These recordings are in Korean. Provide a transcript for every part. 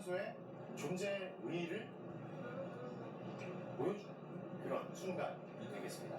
탄소의 존재 의의를 보여주는 그런 순간이 되겠습니다.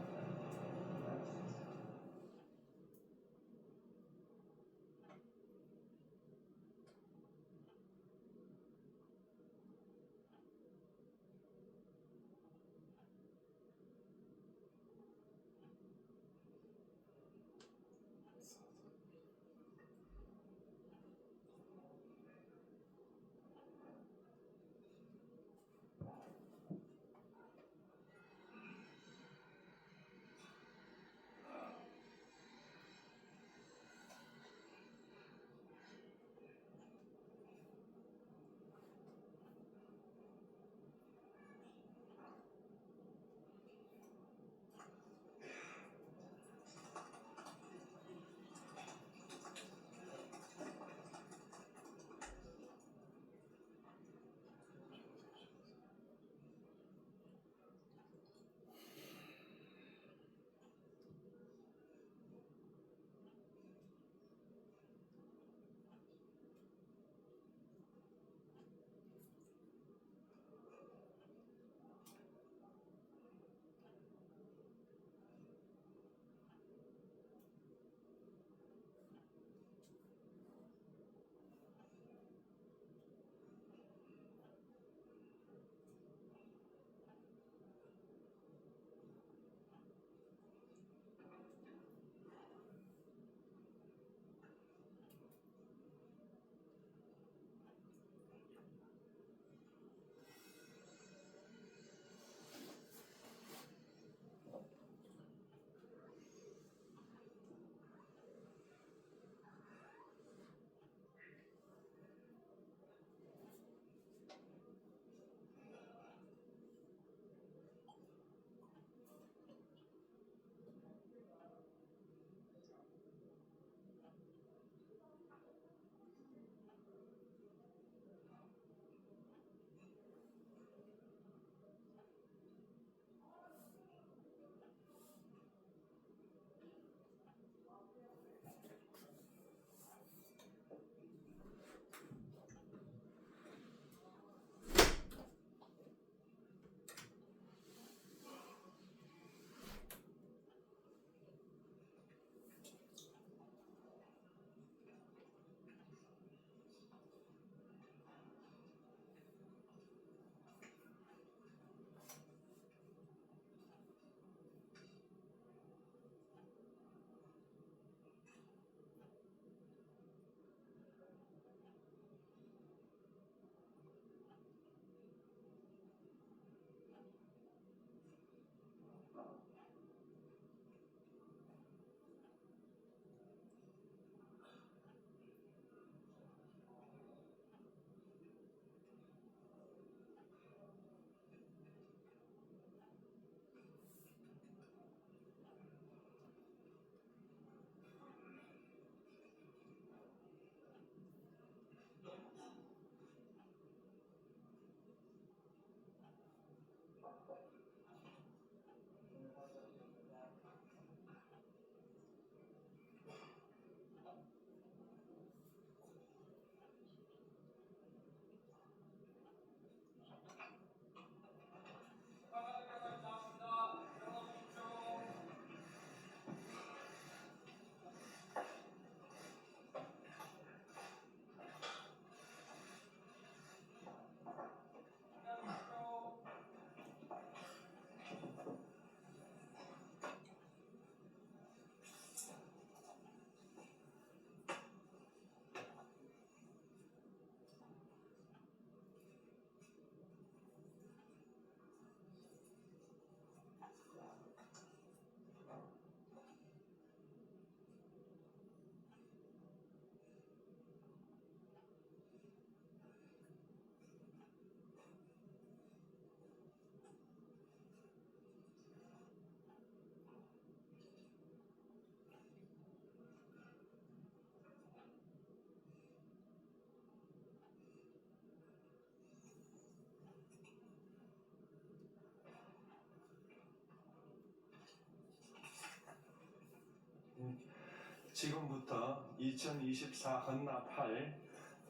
지금부터 2024 헌납할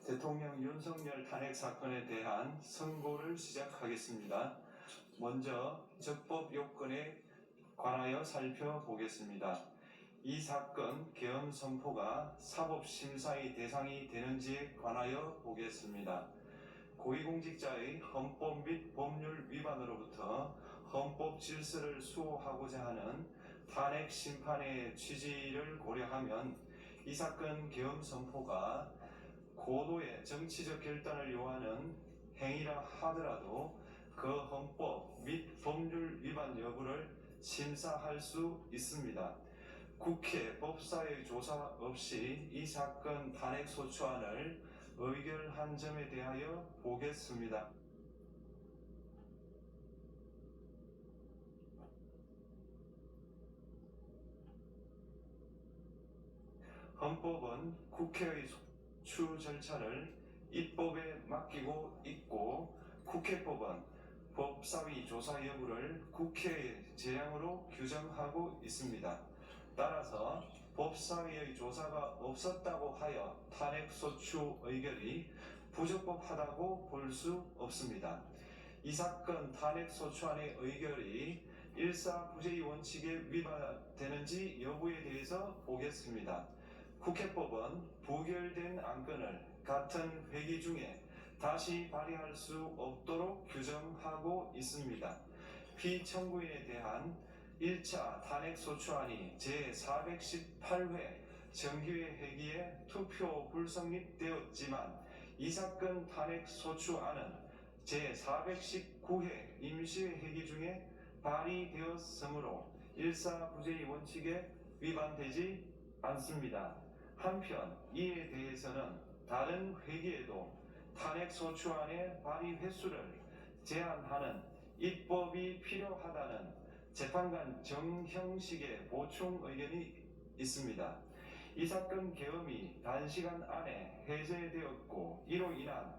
대통령 윤석열 탄핵 사건에 대한 선고를 시작하겠습니다. 먼저 적법 요건에 관하여 살펴보겠습니다. 이 사건 계엄 선포가 사법심사의 대상이 되는지에 관하여 보겠습니다. 고위공직자의 헌법 및 법률 위반으로부터 헌법 질서를 수호하고자 하는 탄핵 심판의 취지를 고려하면 이 사건 계엄 선포가 고도의 정치적 결단을 요하는 행위라 하더라도 그 헌법 및 법률 위반 여부를 심사할 수 있습니다. 국회 법사위 조사 없이 이 사건 탄핵 소추안을 의결한 점에 대하여 보겠습니다. 헌법은 국회의 소추 절차를 입법에 맡기고 있고 국회법은 법사위 조사 여부를 국회의 재량으로 규정하고 있습니다. 따라서 법사위의 조사가 없었다고 하여 탄핵소추 의결이 부적법하다고 볼 수 없습니다. 이 사건 탄핵소추안의 의결이 일사부재의 원칙에 위반되는지 여부에 대해서 보겠습니다. 국회법은 부결된 안건을 같은 회기 중에 다시 발의할 수 없도록 규정하고 있습니다. 피청구인에 대한 1차 탄핵소추안이 제418회 정기회 회기에 투표 불성립되었지만 이 사건 탄핵소추안은 제419회 임시회 회기 중에 발의되었으므로 일사부재의 원칙에 위반되지 않습니다. 한편 이에 대해서는 다른 회기에도 탄핵소추안의 발의 횟수를 제한하는 입법이 필요하다는 재판관 정형식의 보충 의견이 있습니다. 이 사건 계엄이 단시간 안에 해제되었고 이로 인한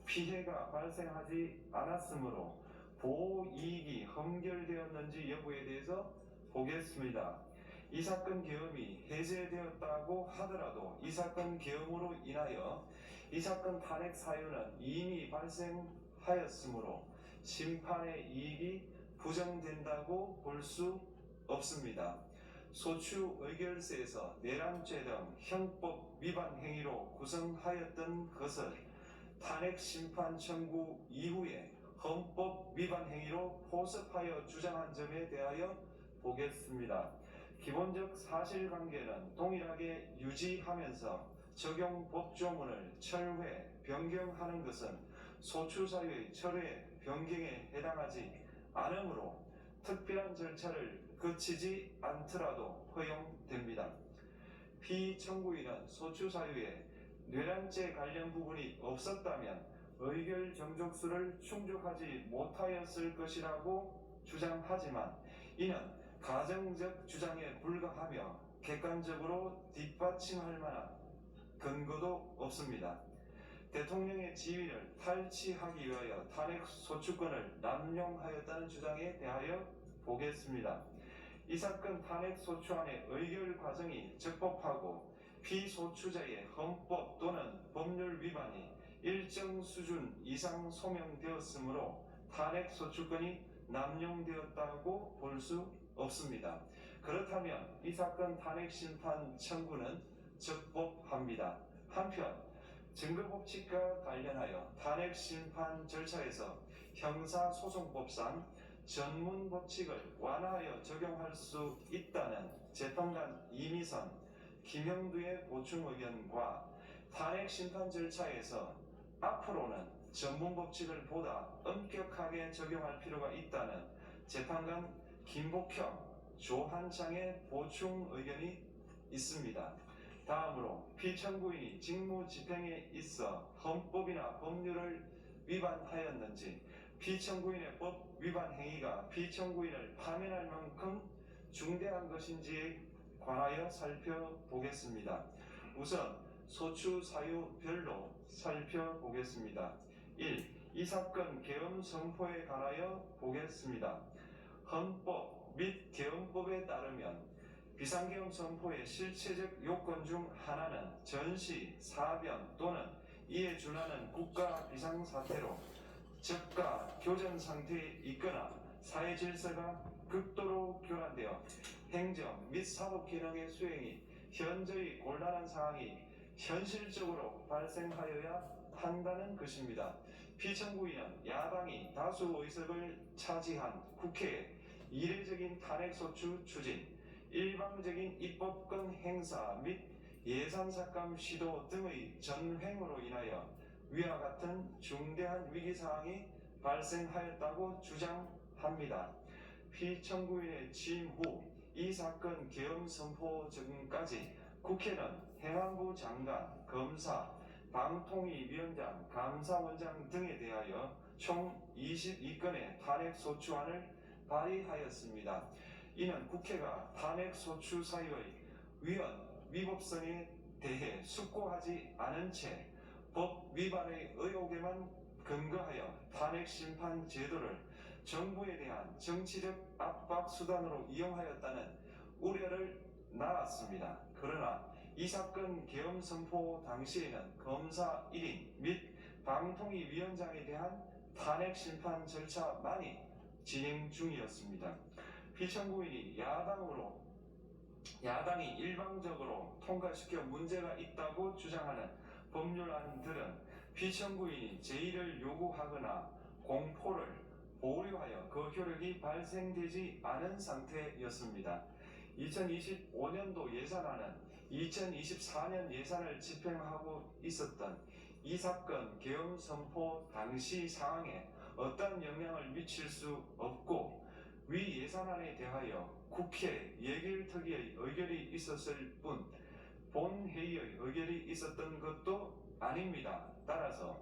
피해가 발생하지 않았으므로 보호이익이 헌결되었는지 여부에 대해서 보겠습니다. 이 사건 계엄이 해제되었다고 하더라도 이 사건 계엄으로 인하여 이 사건 탄핵 사유는 이미 발생하였으므로 심판의 이익이 부정된다고 볼 수 없습니다. 소추 의결서에서 내란죄 등 형법 위반 행위로 구성하였던 것을 탄핵 심판 청구 이후에 헌법 위반 행위로 포섭하여 주장한 점에 대하여 보겠습니다. 기본적 사실관계는 동일하게 유지하면서 적용 법조문을 철회, 변경하는 것은 소추사유의 철회, 변경에 해당하지 않으므로 특별한 절차를 거치지 않더라도 허용됩니다. 피청구인은 소추사유에 뇌란죄 관련 부분이 없었다면 의결 정족수를 충족하지 못하였을 것이라고 주장하지만 이는 가정적 주장에 불과하며 객관적으로 뒷받침할 만한 근거도 없습니다. 대통령의 지위를 탈취하기 위하여 탄핵 소추권을 남용하였다는 주장에 대하여 보겠습니다. 이 사건 탄핵 소추안의 의결 과정이 적법하고 피소추자의 헌법 또는 법률 위반이 일정 수준 이상 소명되었으므로 탄핵 소추권이 남용되었다고 볼 수 없습니다. 그렇다면 이 사건 탄핵 심판 청구는 적법합니다. 한편 증거법칙과 관련하여 탄핵 심판 절차에서 형사소송법상 전문법칙을 완화하여 적용할 수 있다는 재판관 이미선, 김형두의 보충 의견과 탄핵 심판 절차에서 앞으로는 전문법칙을 보다 엄격하게 적용할 필요가 있다는 재판관 김복형, 조한창의 보충 의견이 있습니다. 다음으로 피청구인이 직무집행에 있어 헌법이나 법률을 위반하였는지 피청구인의 법 위반 행위가 피청구인을 파면할 만큼 중대한 것인지에 관하여 살펴보겠습니다. 우선 소추 사유별로 살펴보겠습니다. 1. 이 사건 계엄 선포에 관하여 보겠습니다. 헌법 및 계엄법에 따르면 비상계엄 선포의 실체적 요건 중 하나는 전시, 사변 또는 이에 준하는 국가 비상사태로 저가 교전 상태에 있거나 사회 질서가 극도로 교란되어 행정 및 사법 기능의 수행이 현저히 곤란한 상황이 현실적으로 발생하여야 한다는 것입니다. 피청구인은 야당이 다수 의석을 차지한 국회에 이례적인 탄핵소추 추진, 일방적인 입법권 행사 및 예산삭감 시도 등의 전횡으로 인하여 위와 같은 중대한 위기사항이 발생하였다고 주장합니다. 피청구인의 취임 후 이 사건 계엄 선포 전까지 국회는 행안부 장관, 검사, 방통위위원장, 감사원장 등에 대하여 총 22건의 탄핵소추안을 발의하였습니다. 이는 국회가 탄핵소추 사유의 위법성에 대해 숙고하지 않은 채 법 위반의 의혹에만 근거하여 탄핵심판 제도를 정부에 대한 정치적 압박 수단으로 이용하였다는 우려를 낳았습니다. 그러나 이 사건 계엄 선포 당시에는 검사 1인 및 방통위 위원장에 대한 탄핵 심판 절차만이 진행 중이었습니다. 피청구인이 야당이 일방적으로 통과시켜 문제가 있다고 주장하는 법률안들은 피청구인이 제의를 요구하거나 공포를 보류하여 그 효력이 발생되지 않은 상태였습니다. 2025년도 예산안은 2024년 예산을 집행하고 있었던 이 사건 계엄 선포 당시 상황에 어떤 영향을 미칠 수 없고 위 예산안에 대하여 국회 예결특위의 의결이 있었을 뿐 본회의의 의결이 있었던 것도 아닙니다. 따라서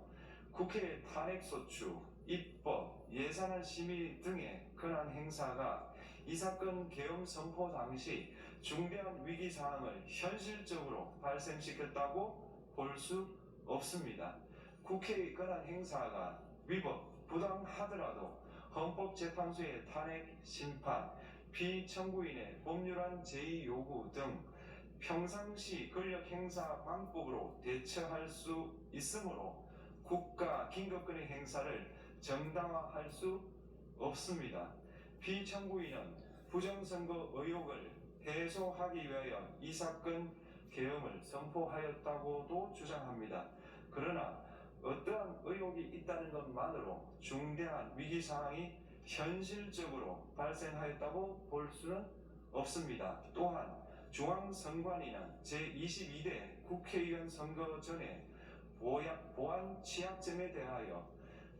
국회의 탄핵소추, 입법, 예산안 심의 등의 권한 행사가 이 사건 계엄 선포 당시 중대한 위기 사항을 현실적으로 발생시켰다고 볼 수 없습니다. 국회의 권한 행사가 위법, 부당하더라도 헌법재판소의 탄핵 심판, 피청구인의 법률안 제의 요구 등 평상시 권력 행사 방법으로 대처할 수 있으므로 국가 긴급권의 행사를 정당화할 수 없습니다. 피청구인은 부정선거 의혹을 해소하기 위하여 이 사건 계엄을 선포하였다고도 주장합니다. 그러나 어떠한 의혹이 있다는 것만으로 중대한 위기사항이 현실적으로 발생하였다고 볼 수는 없습니다. 또한 중앙선관위는 제22대 국회의원 선거 전에 보안 취약점에 대하여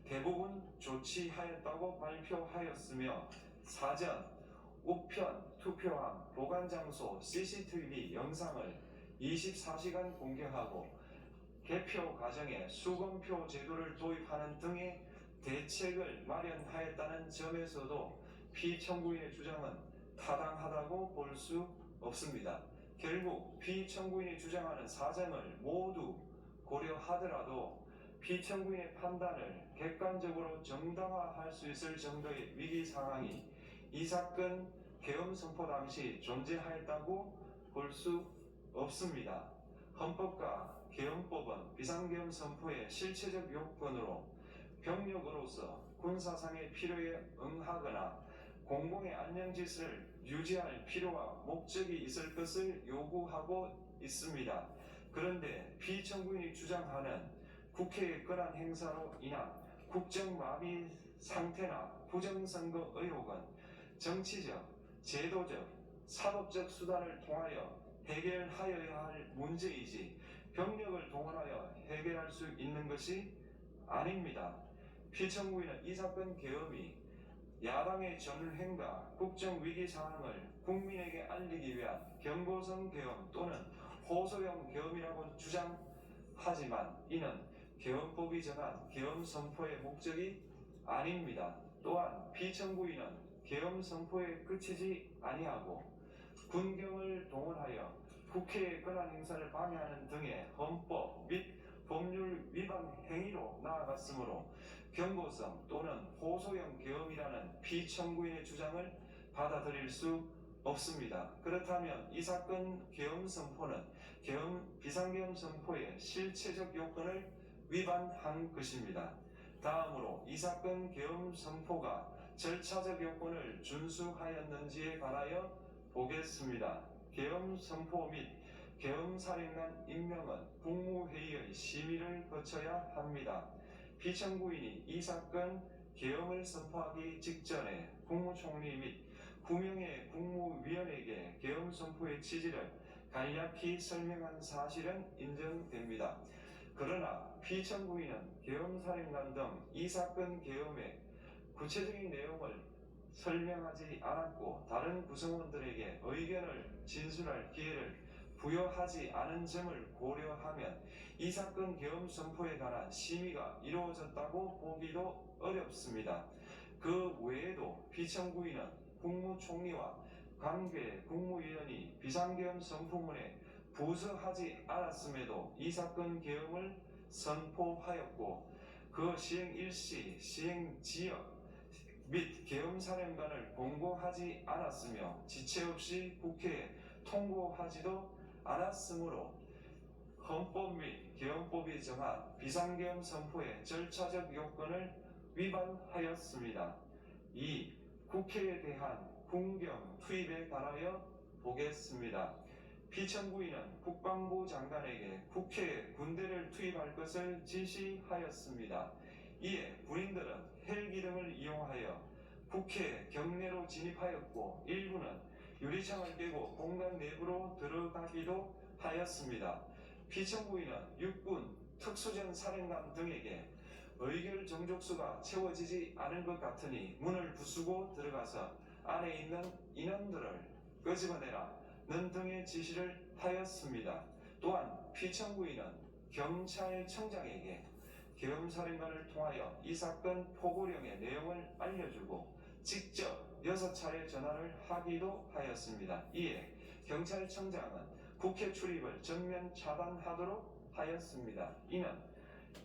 대부분 조치하였다고 발표하였으며 사전, 우편, 투표함, 보관장소, CCTV 영상을 24시간 공개하고 개표 과정에 수검표 제도를 도입하는 등의 대책을 마련하였다는 점에서도 피청구인의 주장은 타당하다고 볼 수 없습니다. 결국 피청구인이 주장하는 사정을 모두 고려하더라도 피청구인의 판단을 객관적으로 정당화할 수 있을 정도의 위기 상황이 이 사건 계엄 선포 당시 존재하였다고 볼 수 없습니다. 헌법과 계엄법은 비상계엄 선포의 실체적 요건으로 병력으로서 군사상의 필요에 응하거나 공공의 안녕질서를 유지할 필요와 목적이 있을 것을 요구하고 있습니다. 그런데 피청구인이 주장하는 국회의 권한 행사로 인한 국정마비 상태나 부정선거 의혹은 정치적, 제도적, 사법적 수단을 통하여 해결하여야 할 문제이지 병력을 동원하여 해결할 수 있는 것이 아닙니다. 피청구인은 이 사건 계엄이 야당의 전횡과 국정위기 상황을 국민에게 알리기 위한 경고성 계엄 또는 호소형 계엄이라고 주장하지만 이는 계엄법이 정한 계엄 선포의 목적이 아닙니다. 또한 피청구인은 계엄 선포에 그치지 아니하고 군경을 동원하여 국회의 권한 행사를 방해하는 등의 헌법 및 법률 위반 행위로 나아갔으므로 경고성 또는 호소형 계엄이라는 피청구인의 주장을 받아들일 수 없습니다. 그렇다면 이 사건 계엄 선포는 비상계엄 선포의 실체적 요건을 위반한 것입니다. 다음으로 이 사건 계엄 선포가 절차적 요건을 준수하였는지에 관하여 보겠습니다. 계엄 선포 및 계엄 살인관 임명은 국무회의의 심의를 거쳐야 합니다. 피청구인이 이 사건 계엄을 선포하기 직전에 국무총리 및 9명의 국무위원에게 계엄 선포의 취지를 간략히 설명한 사실은 인정됩니다. 그러나 피청구인은 계엄살인관 등 이 사건 계엄의 구체적인 내용을 설명하지 않았고 다른 구성원들에게 의견을 진술할 기회를 부여하지 않은 점을 고려하면 이 사건 계엄 선포에 관한 심의가 이루어졌다고 보기도 어렵습니다. 그 외에도 피청구인은 국무총리와 관계 국무위원이 비상계엄 선포문에 부서하지 않았음에도 이 사건 계엄을 선포하였고 그 시행 일시, 시행 지역 및 계엄사령관을 공고하지 않았으며 지체 없이 국회에 통고하지도 않았으므로 헌법 및 계엄법이 정한 비상계엄 선포의 절차적 요건을 위반하였습니다. 2. 국회에 대한 군경 투입에 관하여 보겠습니다. 피청구인은 국방부 장관에게 국회에 군대를 투입할 것을 지시하였습니다. 이에 군인들은 헬기 등을 이용하여 국회 경내로 진입하였고 일부는 유리창을 깨고 공간 내부로 들어가기도 하였습니다. 피청구인은 육군 특수전 사령관 등에게 의결 정족수가 채워지지 않은 것 같으니 문을 부수고 들어가서 안에 있는 인원들을 끄집어내라는 등의 지시를 하였습니다. 또한 피청구인은 경찰청장에게 계엄사령관을 통하여 이 사건 포고령의 내용을 알려주고 직접 6차례 전화를 하기도 하였습니다. 이에 경찰청장은 국회 출입을 전면 차단하도록 하였습니다. 이는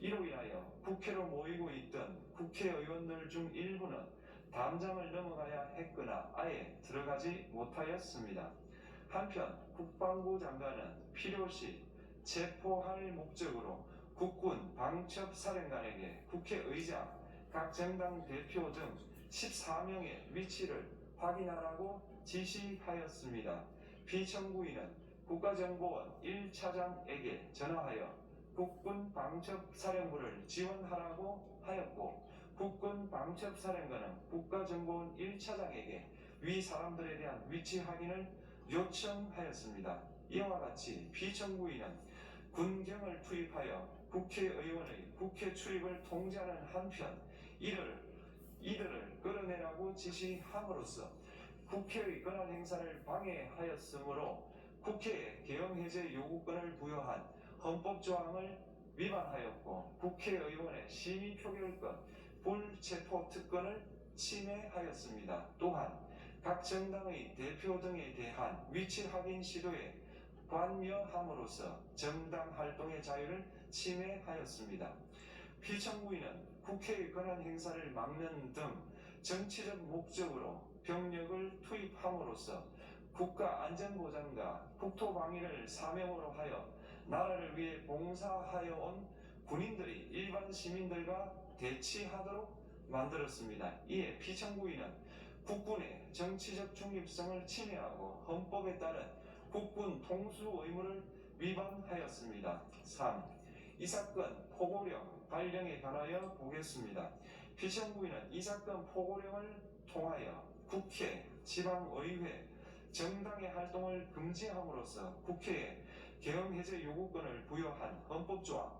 이로 인하여 국회로 모이고 있던 국회의원들 중 일부는 담장을 넘어가야 했거나 아예 들어가지 못하였습니다. 한편 국방부 장관은 필요시 체포할 목적으로 국군 방첩사령관에게 국회의장, 각 정당 대표 등 14명의 위치를 확인하라고 지시하였습니다. 피청구인은 국가정보원 1차장에게 전화하여 국군 방첩사령부를 지원하라고 하였고 국군 방첩사령관은 국가정보원 1차장에게 위 사람들에 대한 위치 확인을 요청하였습니다. 이와 같이 피청구인은 군경을 투입하여 국회의원의 국회 출입을 통제하는 한편 이들을 끌어내라고 지시함으로써 국회의 권한 행사를 방해하였으므로 국회에 계엄해제 요구권을 부여한 헌법조항을 위반하였고 국회의원의 심의표결권, 불체포 특권을 침해하였습니다. 또한 각 정당의 대표 등에 대한 위치 확인 시도에 관여함으로써 정당 활동의 자유를 침해하였습니다. 피청구인은 국회의 권한 행사를 막는 등 정치적 목적으로 병력을 투입함으로써 국가 안전보장과 국토방위를 사명으로 하여 나라를 위해 봉사하여 온 군인들이 일반 시민들과 대치하도록 만들었습니다. 이에 피청구인은 국군의 정치적 중립성을 침해하고 헌법에 따른 국군 통수 의무를 위반하였습니다. 3. 이 사건 포고령 발령에 관하여 보겠습니다. 피청구인은 이 사건 포고령을 통하여 국회, 지방의회, 정당의 활동을 금지함으로써 국회에 계엄해제 요구권을 부여한 헌법조항,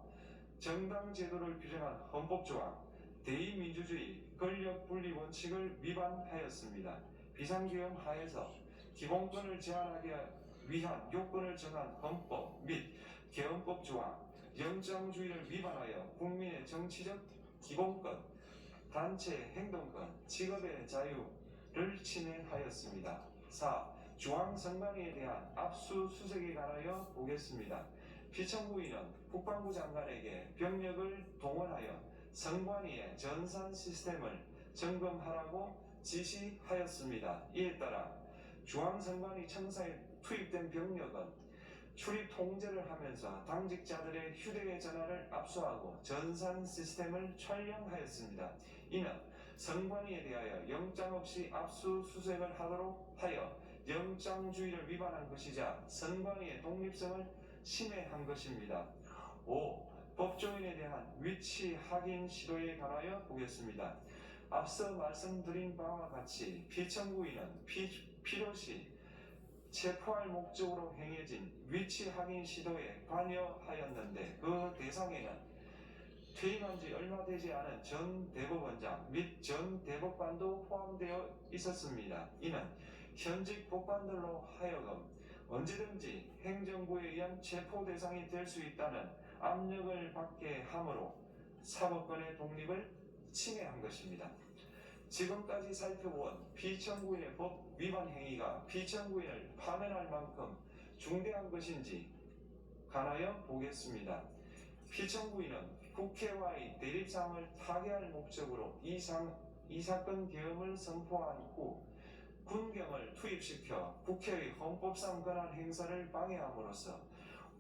정당제도를 규정한 헌법조항, 대의민주주의 권력분리 원칙을 위반하였습니다. 비상계엄 하에서 기본권을 제한하기 위한 요건을 정한 헌법 및 계엄법 조항, 영장주의를 위반하여 국민의 정치적 기본권, 단체 행동권, 직업의 자유를 침해하였습니다. 4. 중앙선관위에 대한 압수수색에 관하여 보겠습니다. 피청구인은 국방부 장관에게 병력을 동원하여 선관위의 전산 시스템을 점검하라고 지시하였습니다. 이에 따라 중앙선관위 청사에 투입된 병력은 출입 통제를 하면서 당직자들의 휴대전화를 압수하고 전산 시스템을 촬영하였습니다. 이는 선관위에 대하여 영장 없이 압수수색을 하도록 하여 영장주의를 위반한 것이자 선관위의 독립성을 침해한 것입니다. 5. 법조인에 대한 위치 확인 시도에 관하여 보겠습니다. 앞서 말씀드린 바와 같이 피청구인은 필요시 체포할 목적으로 행해진 위치 확인 시도에 관여하였는데 그 대상에는 퇴임한 지 얼마 되지 않은 전 대법원장 및 전 대법관도 포함되어 있었습니다. 이는 현직 법관들로 하여금 언제든지 행정부에 의한 체포 대상이 될 수 있다는 압력을 받게 하므로 사법권의 독립을 침해한 것입니다. 지금까지 살펴본 피청구인의 법 위반 행위가 피청구인을 파면할 만큼 중대한 것인지 관하여 보겠습니다. 피청구인은 국회와의 대립상을 타개할 목적으로 이 사건 계엄을 선포한 후 군경을 투입시켜 국회의 헌법상 권한 행사를 방해함으로써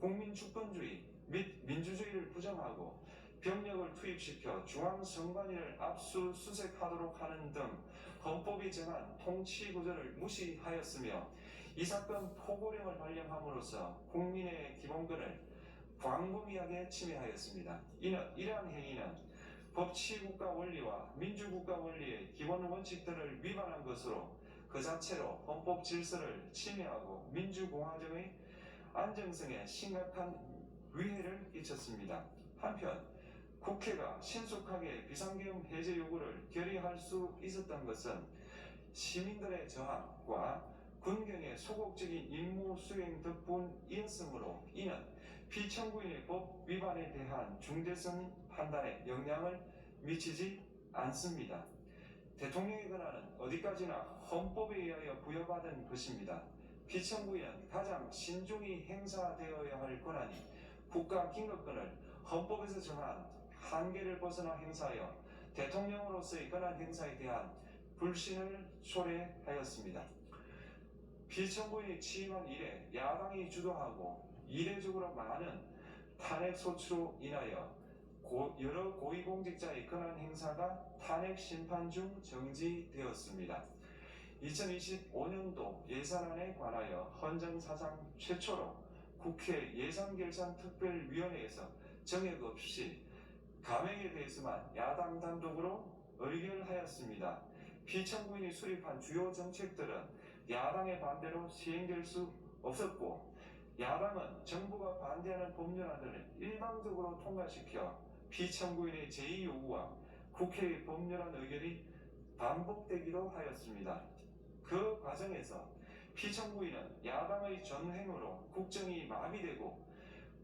국민주권주의 및 민주주의를 부정하고 병력을 투입시켜 중앙선관위를 압수수색하도록 하는 등 헌법이 정한 통치구조를 무시하였으며 이 사건 포고령을 발령함으로써 국민의 기본권을 광범위하게 침해하였습니다. 이러한 행위는 법치국가 원리와 민주국가 원리의 기본 원칙들을 위반한 것으로 그 자체로 헌법 질서를 침해하고 민주공화정의 안정성에 심각한 위해를 끼쳤습니다. 한편 국회가 신속하게 비상계엄 해제 요구를 결의할 수 있었던 것은 시민들의 저항과 군경의 소극적인 임무 수행 덕분이었으므로 이는 피청구인의 법 위반에 대한 중대성 판단에 영향을 미치지 않습니다. 대통령의 권한은 어디까지나 헌법에 의하여 부여받은 것입니다. 피청구인은 가장 신중히 행사되어야 할 권한이 국가 긴급권을 헌법에서 정한 한계를 벗어나 행사하여 대통령으로서의 권한 행사에 대한 불신을 초래하였습니다. 피청구인이 취임한 이래 야당이 주도하고 이례적으로 많은 탄핵 소추로 인하여 여러 고위공직자의 권한 행사가 탄핵 심판 중 정지되었습니다. 2025년도 예산안에 관하여 헌정사상 최초로 국회 예산결산특별위원회에서 정액 없이 감액에 대해서만 야당 단독으로 의결하였습니다. 피청구인이 수립한 주요 정책들은 야당의 반대로 시행될 수 없었고 야당은 정부가 반대하는 법률안들을 일방적으로 통과시켜 피청구인의 제2요구와 국회의 법률안 의결이 반복되기도 하였습니다. 그 과정에서 피청구인은 야당의 전횡으로 국정이 마비되고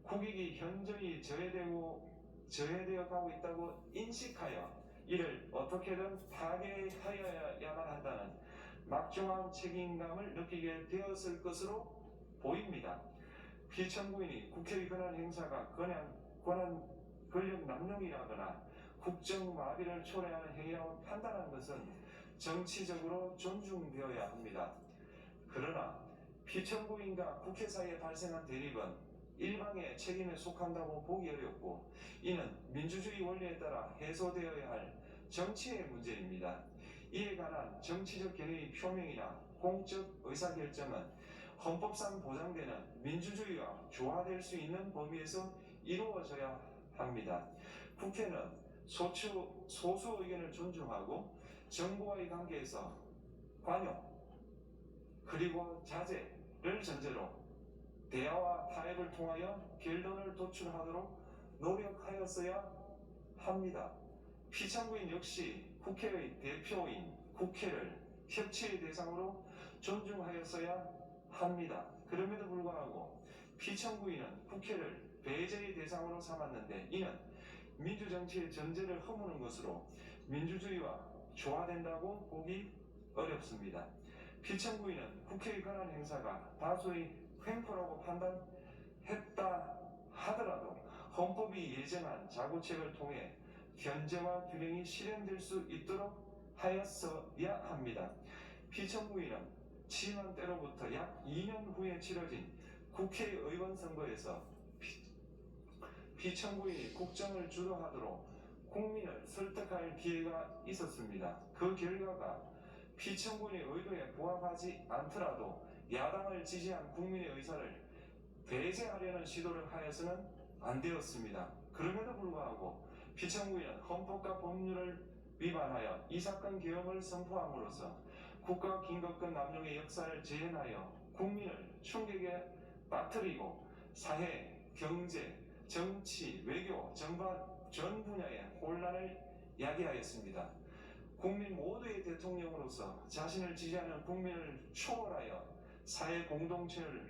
국익이 현저히 저해되어 가고 있다고 인식하여 이를 어떻게든 타개하여야만 한다는 막중한 책임감을 느끼게 되었을 것으로 보입니다. 피청구인이 국회의 권한 행사가 권력 남용이라거나 국정 마비를 초래하는 행위라고 판단한 것은 정치적으로 존중되어야 합니다. 그러나 피청구인과 국회 사이에 발생한 대립은 일방의 책임에 속한다고 보기 어렵고 이는 민주주의 원리에 따라 해소되어야 할 정치의 문제입니다. 이에 관한 정치적 견해의 표명이나 공적 의사결정은 헌법상 보장되는 민주주의와 조화될 수 있는 범위에서 이루어져야 합니다. 국회는 소수 의견을 존중하고 정부와의 관계에서 관용 그리고 자제를 전제로 대화와 타협을 통하여 결론을 도출하도록 노력하였어야 합니다. 피청구인 역시 국회의 대표인 국회를 협치의 대상으로 존중하였어야 합니다. 그럼에도 불구하고 피청구인은 국회를 배제의 대상으로 삼았는데 이는 민주정치의 전제를 허무는 것으로 민주주의와 조화된다고 보기 어렵습니다. 피청구인은 국회의 권한 행사가 다수의 횡포라고 판단했다 하더라도 헌법이 예정한 자구책을 통해 견제와 균형이 실현될 수 있도록 하였어야 합니다. 피청구인은 취임한 때로부터 약 2년 후에 치러진 국회의원 선거에서 피청구인이 국정을 주도하도록 국민을 설득할 기회가 있었습니다. 그 결과가 피청구인의 의도에 부합하지 않더라도 야당을 지지한 국민의 의사를 배제하려는 시도를 하여서는 안 되었습니다. 그럼에도 불구하고 피청구인은 헌법과 법률을 위반하여 이 사건 개혁을 선포함으로써 국가 긴급권 남용의 역사를 재현하여 국민을 충격에 빠뜨리고 사회, 경제, 정치, 외교 전 분야의 혼란을 야기하였습니다. 국민 모두의 대통령으로서 자신을 지지하는 국민을 초월하여 사회 공동체를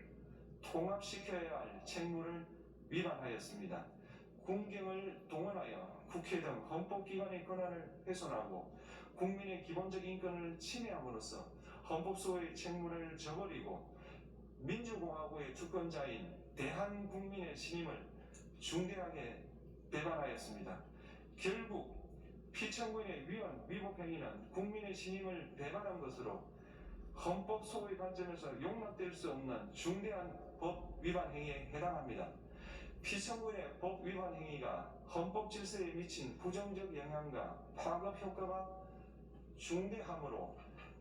통합시켜야 할 책무를 위반하였습니다. 군경을 동원하여 국회 등 헌법기관의 권한을 훼손하고 국민의 기본적 인권을 침해함으로써 헌법소의 책무를 저버리고 민주공화국의 주권자인 대한국민의 신임을 중대하게 배반하였습니다. 결국 피청구인의 위법 행위는 국민의 신임을 배반한 것으로 헌법 소의 관점에서 용납될 수 없는 중대한 법 위반 행위에 해당합니다. 피청구인의 법 위반 행위가 헌법 질서에 미친 부정적 영향과 파급 효과가 중대하므로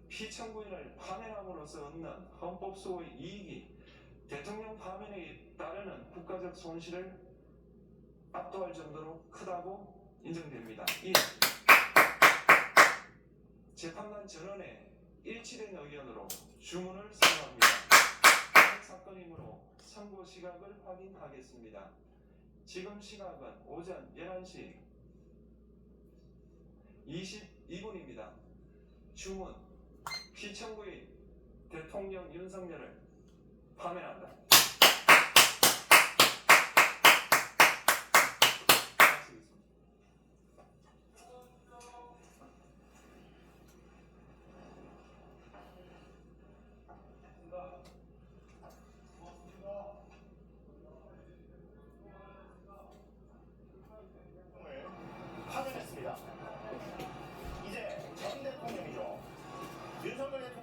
피청구인을 파면함으로써 얻는 헌법 소의 이익이 대통령 파면에 따르는 국가적 손실을 압도할 정도로 크다고 인정됩니다. 이에 재판관 전원의 일치된 의견으로 주문을 선고합니다. 이번 사건이므로 선고 시각을 확인하겠습니다. 지금 시각은 오전 11시 22분입니다. 주문: 피청구인 대통령 윤석열을 파면한다. 파면했습니다. 이제 전 대통령이죠. 윤석열 대통령.